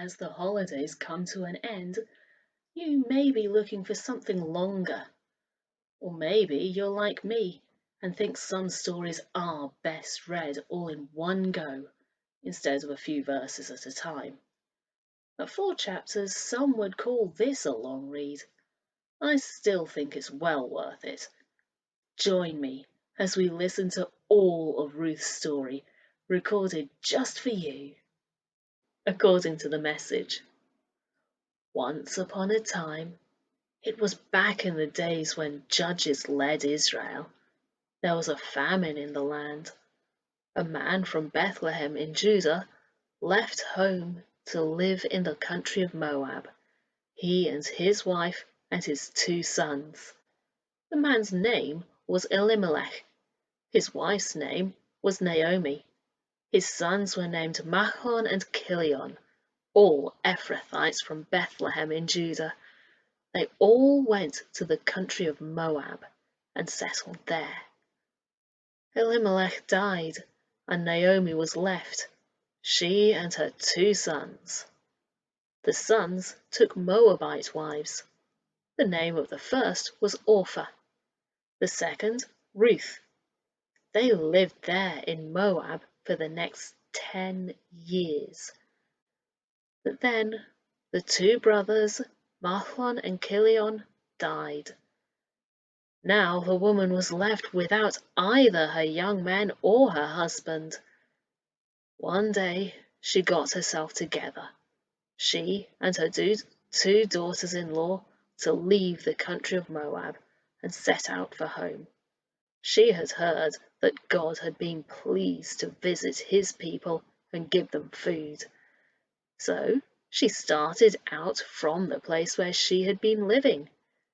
As the holidays come to an end, you may be looking for something longer. Or maybe you're like me and think some stories are best read all in one go instead of a few verses at a time. At 4 chapters, some would call this a long read. I still think it's well worth it. Join me as we listen to all of Ruth's story, recorded just for you. According to the Message, once upon a time, it was back in the days when judges led Israel. There was a famine in the land. A man from Bethlehem in Judah left home to live in the country of Moab, he and his wife and his 2 sons. The man's name was Elimelech. His wife's name was Naomi. His sons were named Mahlon and Kilion, all Ephrathites from Bethlehem in Judah. They all went to the country of Moab and settled there. Elimelech died, and Naomi was left, she and her 2 sons. The sons took Moabite wives. The name of the first was Orpah, the second Ruth. They lived there in Moab for the next 10 years. But then the 2 brothers, Mahlon and Kilion, died. Now the woman was left without either her young men or her husband. One day she got herself together, she and her 2 daughters-in-law, to leave the country of Moab and set out for home. She had heard that God had been pleased to visit his people and give them food. So she started out from the place where she had been living,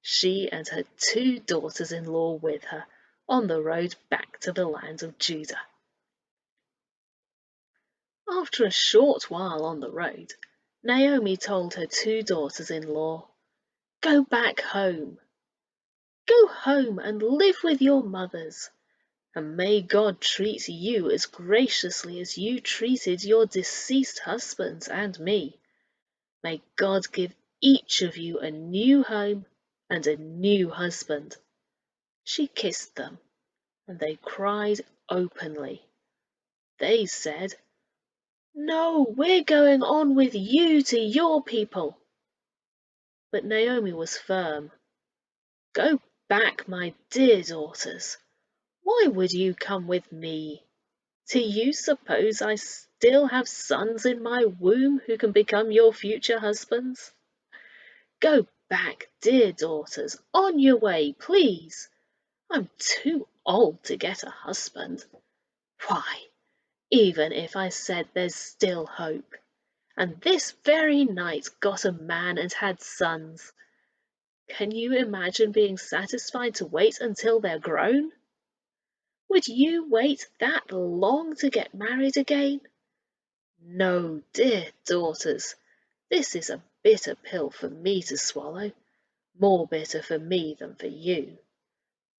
she and her 2 daughters-in-law with her, on the road back to the land of Judah. After a short while on the road, Naomi told her 2 daughters-in-law, "Go back home. Go home and live with your mothers, and may God treat you as graciously as you treated your deceased husbands and me. May God give each of you a new home and a new husband." She kissed them, and they cried openly. They said, "No, we're going on with you to your people." But Naomi was firm. "Go back, my dear daughters. Why would you come with me? Do you suppose I still have sons in my womb who can become your future husbands? Go back, dear daughters, on your way, please. I'm too old to get a husband. Why, even if I said there's still hope, and this very night got a man and had sons, can you imagine being satisfied to wait until they're grown? Would you wait that long to get married again? No, dear daughters, this is a bitter pill for me to swallow, more bitter for me than for you.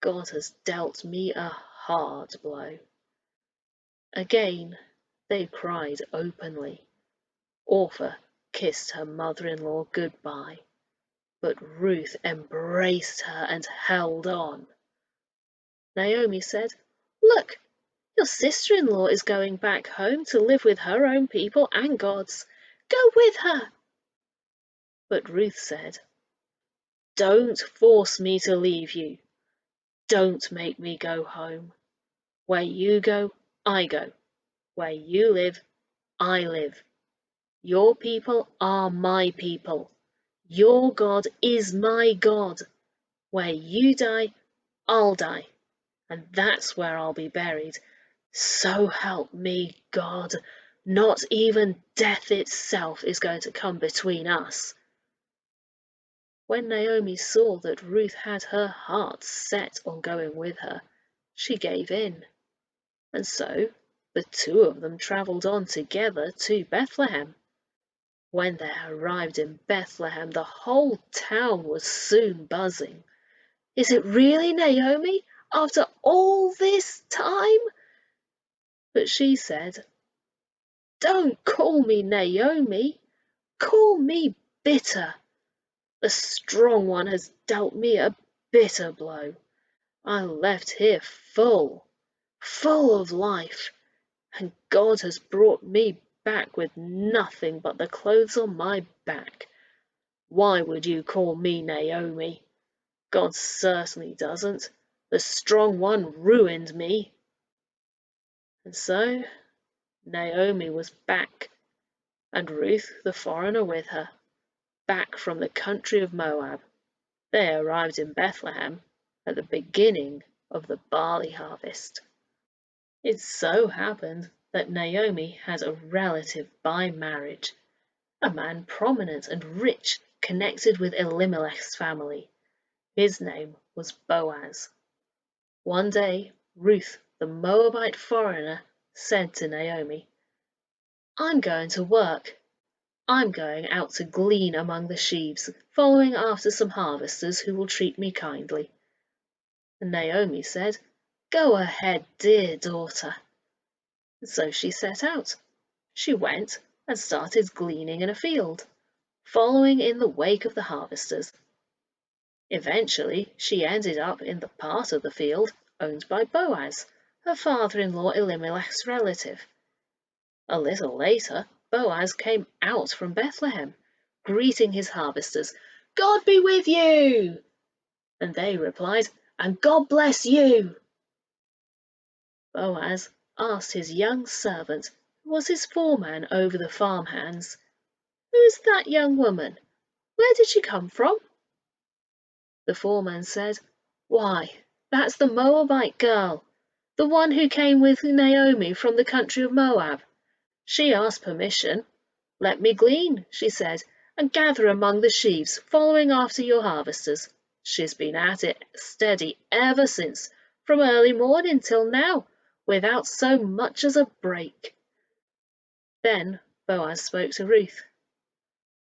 God has dealt me a hard blow." Again they cried openly. Orpah kissed her mother-in-law goodbye, but Ruth embraced her and held on. Naomi said, "Look, your sister-in-law is going back home to live with her own people and God's. Go with her." But Ruth said, "Don't force me to leave you. Don't make me go home. Where you go, I go. Where you live, I live. Your people are my people. Your God is my God. Where you die, I'll die, and that's where I'll be buried. So help me, God, not even death itself is going to come between us." When Naomi saw that Ruth had her heart set on going with her, she gave in, and so the 2 of them travelled on together to Bethlehem. When they arrived in Bethlehem, the whole town was soon buzzing. "Is it really Naomi, after all this time?" But she said, "Don't call me Naomi. call me bitter. The strong one has dealt me a bitter blow. I left here full of life, and God has brought me back with nothing but the clothes on my back. Why would you call me Naomi? God certainly doesn't. The strong one ruined me. And so Naomi was back, and Ruth, the foreigner, with her, back from the country of Moab. They arrived in Bethlehem at the beginning of the barley harvest. It so happened that Naomi had a relative by marriage, a man prominent and rich, connected with Elimelech's family. His name was Boaz. One day, Ruth, the Moabite foreigner, said to Naomi, "I'm going to work. I'm going out to glean among the sheaves, following after some harvesters who will treat me kindly." And Naomi said, "Go ahead, dear daughter." And so she set out. She went and started gleaning in a field, following in the wake of the harvesters. Eventually, she ended up in the part of the field owned by Boaz, her father-in-law Elimelech's relative. A little later, Boaz came out from Bethlehem, greeting his harvesters, "God be with you!" And they replied, "And God bless you!" Boaz asked his young servant, who was his foreman over the farmhands, "Who is that young woman? Where did she come from?" The foreman said, "Why, that's the Moabite girl, the one who came with Naomi from the country of Moab. She asked permission. 'Let me glean,' she said, 'and gather among the sheaves, following after your harvesters.' She's been at it steady ever since, from early morning till now, without so much as a break." Then Boaz spoke to Ruth.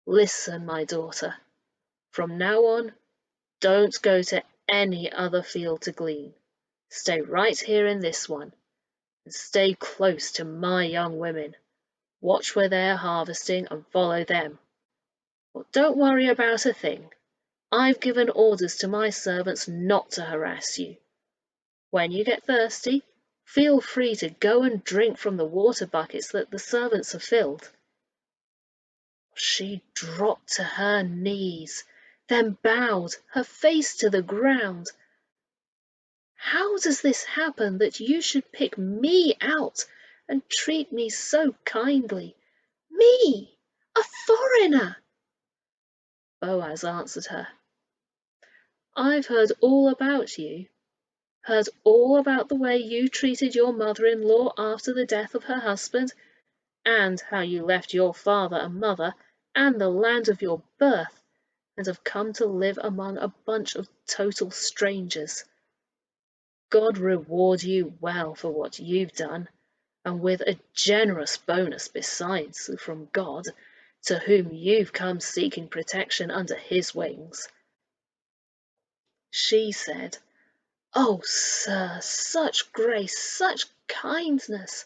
"Listen, my daughter. From now on, don't go to any other field to glean. Stay right here in this one, and stay close to my young women. Watch where they are harvesting and follow them. But don't worry about a thing. I've given orders to my servants not to harass you. When you get thirsty, feel free to go and drink from the water buckets that the servants have filled." She dropped to her knees, then bowed, her face to the ground. "How does this happen that you should pick me out and treat me so kindly? Me, a foreigner?" Boaz answered her, "I've heard all about you, heard all about the way you treated your mother-in-law after the death of her husband, and how you left your father and mother and the land of your birth, and have come to live among a bunch of total strangers. God reward you well for what you've done, and with a generous bonus besides from God, to whom you've come seeking protection under his wings." She said, "Oh, sir, such grace, such kindness!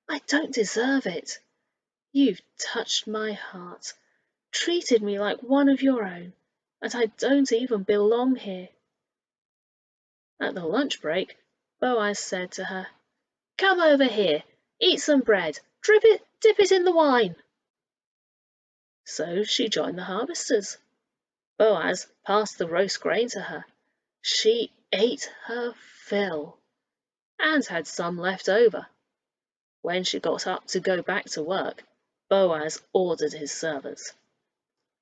I don't deserve it. You've touched my heart, treated me like one of your own, and I don't even belong here." At the lunch break, Boaz said to her, "Come over here, eat some bread, dip it in the wine." So she joined the harvesters. Boaz passed the roast grain to her. She ate her fill, and had some left over. When she got up to go back to work, Boaz ordered his servants,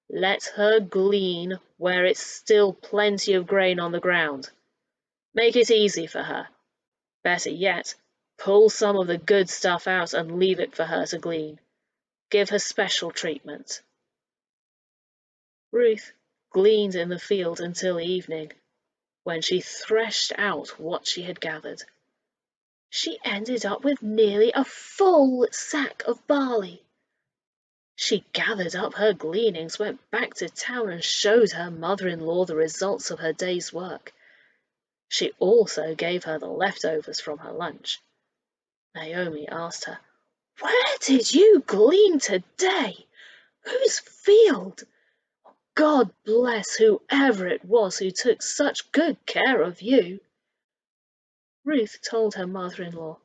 "Let her glean where it's still plenty of grain on the ground. Make it easy for her. Better yet, pull some of the good stuff out and leave it for her to glean. Give her special treatment." Ruth gleaned in the field until evening, when she threshed out what she had gathered. She ended up with nearly a full sack of barley. She gathered up her gleanings, went back to town, and showed her mother-in-law the results of her day's work. She also gave her the leftovers from her lunch. Naomi asked her, "Where did you glean today? Whose field? God bless whoever it was who took such good care of you." Ruth told her mother-in-law,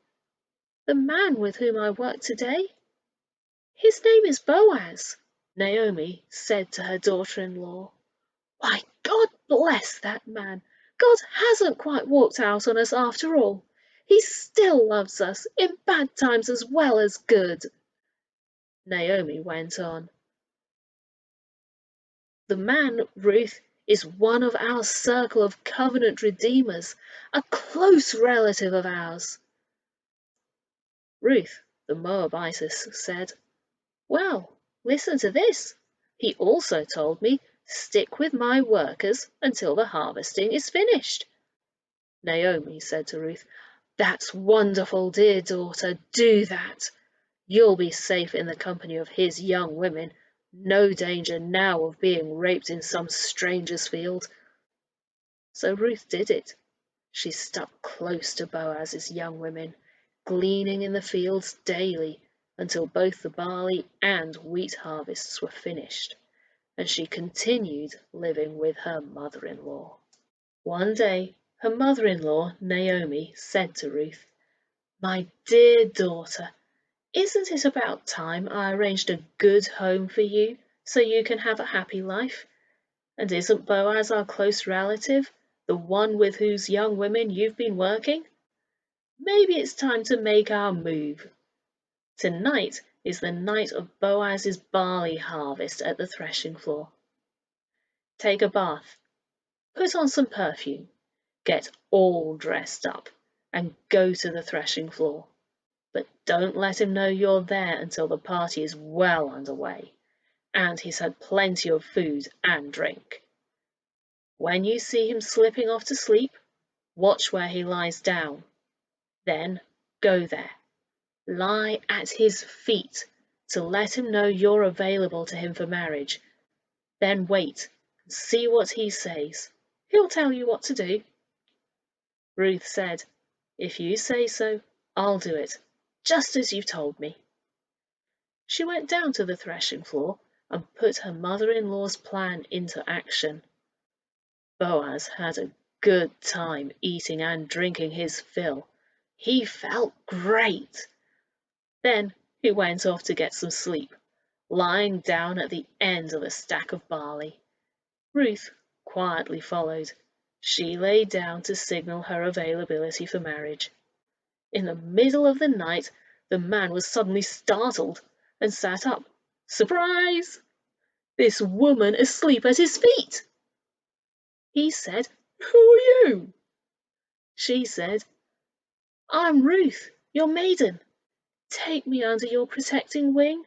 "The man with whom I work today? His name is Boaz." Naomi said to her daughter-in-law, "Why, God bless that man! God hasn't quite walked out on us after all. He still loves us, in bad times as well as good." Naomi went on, "The man, Ruth, is one of our circle of covenant redeemers, a close relative of ours." Ruth, the Moabitess, said, "Well, listen to this. He also told me, 'Stick with my workers until the harvesting is finished.'" Naomi said to Ruth, "That's wonderful, dear daughter. Do that. You'll be safe in the company of his young women. No danger now of being raped in some stranger's field." So Ruth did it. She stuck close to Boaz's young women, gleaning in the fields daily until both the barley and wheat harvests were finished, and she continued living with her mother-in-law. One day her mother-in-law, Naomi, said to Ruth, "My dear daughter, isn't it about time I arranged a good home for you so you can have a happy life? And isn't Boaz our close relative, the one with whose young women you've been working? Maybe it's time to make our move. Tonight is the night of Boaz's barley harvest at the threshing floor. Take a bath, put on some perfume, get all dressed up, and go to the threshing floor. But don't let him know you're there until the party is well underway, and he's had plenty of food and drink. When you see him slipping off to sleep, watch where he lies down. Then go there, lie at his feet to let him know you're available to him for marriage. Then wait and see what he says. He'll tell you what to do." Ruth said, "If you say so, I'll do it, just as you've told me." She went down to the threshing floor and put her mother-in-law's plan into action. Boaz had a good time eating and drinking his fill. He felt great. Then he went off to get some sleep, lying down at the end of a stack of barley. Ruth quietly followed. She lay down to signal her availability for marriage. In the middle of the night, the man was suddenly startled and sat up. Surprise! This woman asleep at his feet! He said, "Who are you?" She said, "I'm Ruth, your maiden. Take me under your protecting wing.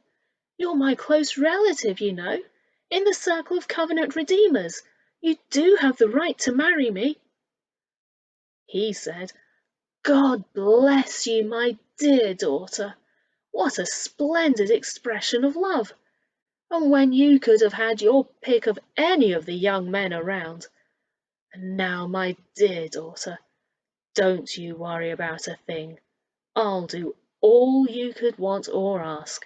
You're my close relative, you know. In the circle of covenant redeemers, you do have the right to marry me." He said, "God bless you, my dear daughter. What a splendid expression of love! And when you could have had your pick of any of the young men around. And now, my dear daughter, don't you worry about a thing. I'll do all you could want or ask.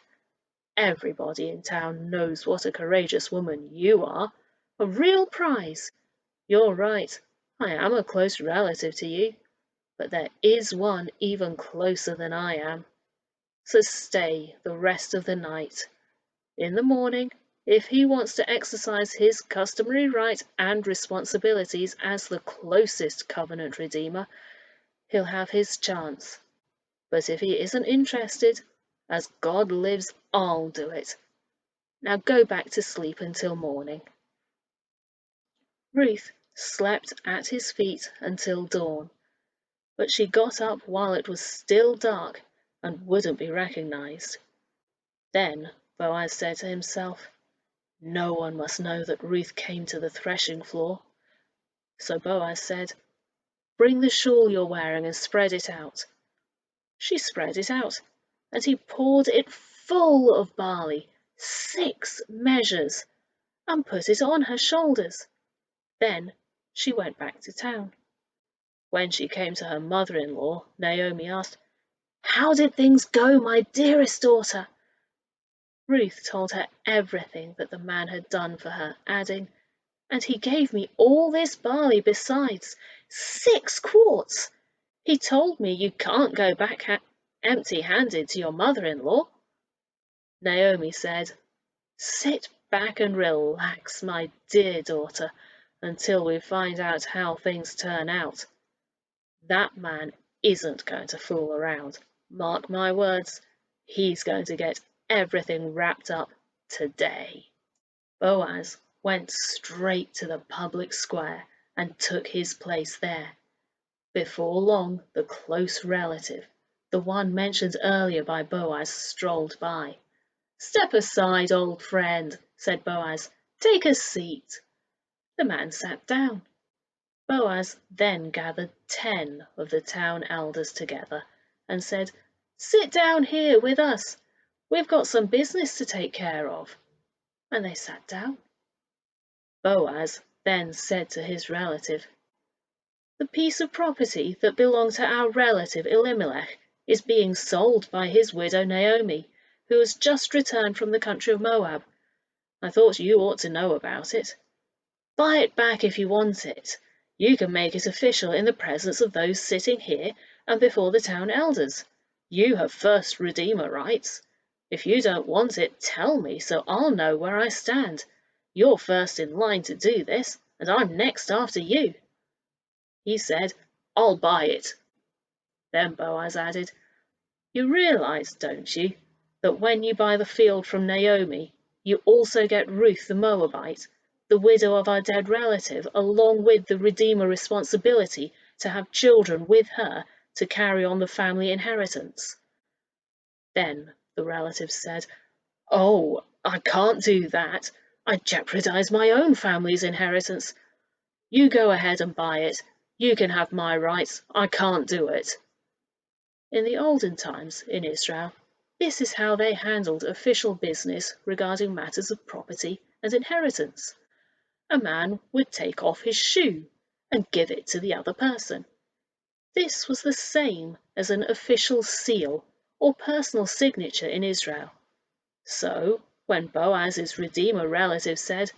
Everybody in town knows what a courageous woman you are. A real prize. You're right, I am a close relative to you, but there is one even closer than I am. So stay the rest of the night. In the morning, if he wants to exercise his customary right and responsibilities as the closest covenant redeemer, he'll have his chance. But if he isn't interested, as God lives, I'll do it. Now go back to sleep until morning." Ruth slept at his feet until dawn, but she got up while it was still dark and wouldn't be recognized. Then Boaz said to himself, "No one must know that Ruth came to the threshing floor." So Boaz said, "Bring the shawl you're wearing and spread it out." She spread it out, and he poured it full of barley, 6 measures, and put it on her shoulders. Then she went back to town. When she came to her mother-in-law, Naomi asked, "How did things go, my dearest daughter?" Ruth told her everything that the man had done for her, adding, "And he gave me all this barley besides, 6 quarts. He told me you can't go back empty-handed to your mother-in-law." Naomi said, "Sit back and relax, my dear daughter, until we find out how things turn out. That man isn't going to fool around. Mark my words, he's going to get everything wrapped up today." Boaz went straight to the public square and took his place there. Before long, the close relative, the one mentioned earlier by Boaz, strolled by. "Step aside, old friend," said Boaz. "Take a seat." The man sat down. Boaz then gathered 10 of the town elders together and said, "Sit down here with us. We've got some business to take care of." And they sat down. Boaz then said to his relative, "The piece of property that belonged to our relative Elimelech is being sold by his widow Naomi, who has just returned from the country of Moab. I thought you ought to know about it. Buy it back if you want it. You can make it official in the presence of those sitting here and before the town elders. You have first redeemer rights. If you don't want it, tell me so I'll know where I stand. You're first in line to do this, and I'm next after you." He said, "I'll buy it." Then Boaz added, "You realize, don't you, that when you buy the field from Naomi, you also get Ruth the Moabite, the widow of our dead relative, along with the redeemer responsibility to have children with her to carry on the family inheritance?" Then the relative said, "Oh, I can't do that. I'd jeopardize my own family's inheritance. You go ahead and buy it. You can have my rights. I can't do it." In the olden times in Israel, this is how they handled official business regarding matters of property and inheritance. A man would take off his shoe and give it to the other person. This was the same as an official seal or personal signature in Israel. So, when Boaz's redeemer relative said,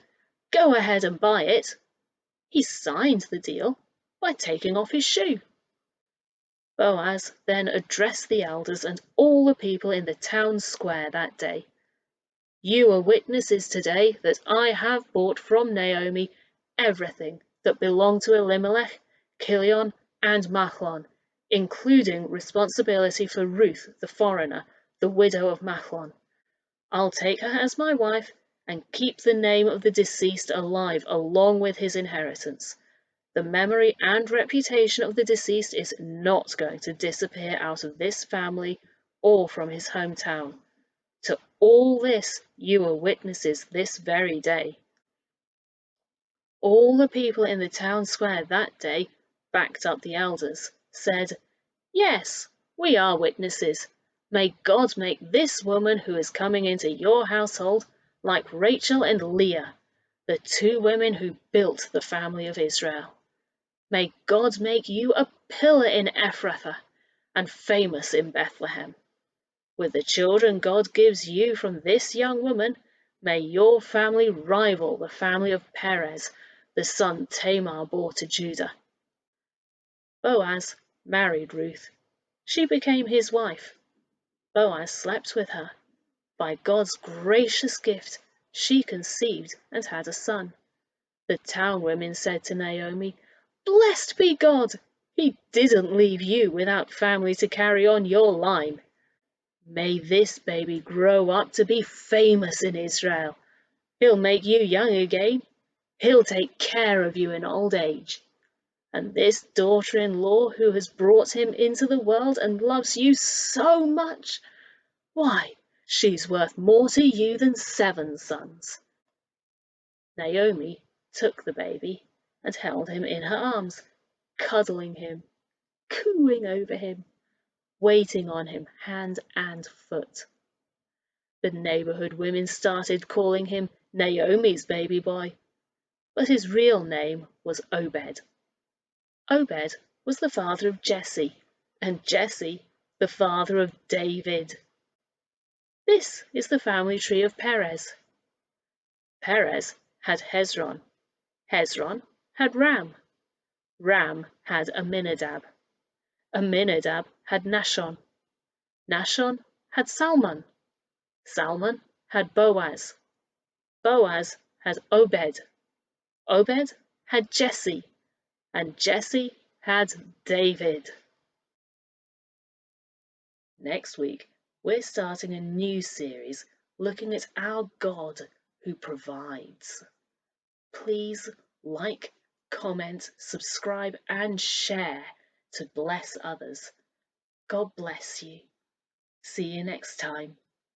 "Go ahead and buy it," he signed the deal by taking off his shoe. Boaz then addressed the elders and all the people in the town square that day. "You are witnesses today that I have bought from Naomi everything that belonged to Elimelech, Kilion, and Machlon, including responsibility for Ruth the foreigner, the widow of Machlon. I'll take her as my wife and keep the name of the deceased alive along with his inheritance. The memory and reputation of the deceased is not going to disappear out of this family or from his hometown. To all this you are witnesses this very day." All the people in the town square that day backed up the elders, said, "Yes, we are witnesses. May God make this woman who is coming into your household like Rachel and Leah, the 2 women who built the family of Israel. May God make you a pillar in Ephrathah and famous in Bethlehem. With the children God gives you from this young woman, may your family rival the family of Perez, the son Tamar bore to Judah." Boaz married Ruth. She became his wife. Boaz slept with her. By God's gracious gift, she conceived and had a son. The town women said to Naomi, "Blessed be God! He didn't leave you without family to carry on your line. May this baby grow up to be famous in Israel. He'll make you young again. He'll take care of you in old age. And this daughter-in-law who has brought him into the world and loves you so much, why, she's worth more to you than 7 sons." Naomi took the baby and held him in her arms, cuddling him, cooing over him, waiting on him hand and foot. The neighborhood women started calling him Naomi's baby boy, but his real name was Obed. Obed was the father of Jesse, and Jesse the father of David. This is the family tree of Perez. Perez had Hezron. Hezron had Ram. Ram had Aminadab. Aminadab had Nahshon. Nahshon had Salmon. Salmon had Boaz. Boaz had Obed. Obed had Jesse. And Jesse had David. Next week, we're starting a new series looking at our God who provides. Please like, comment, subscribe, and share to bless others. God bless you. See you next time.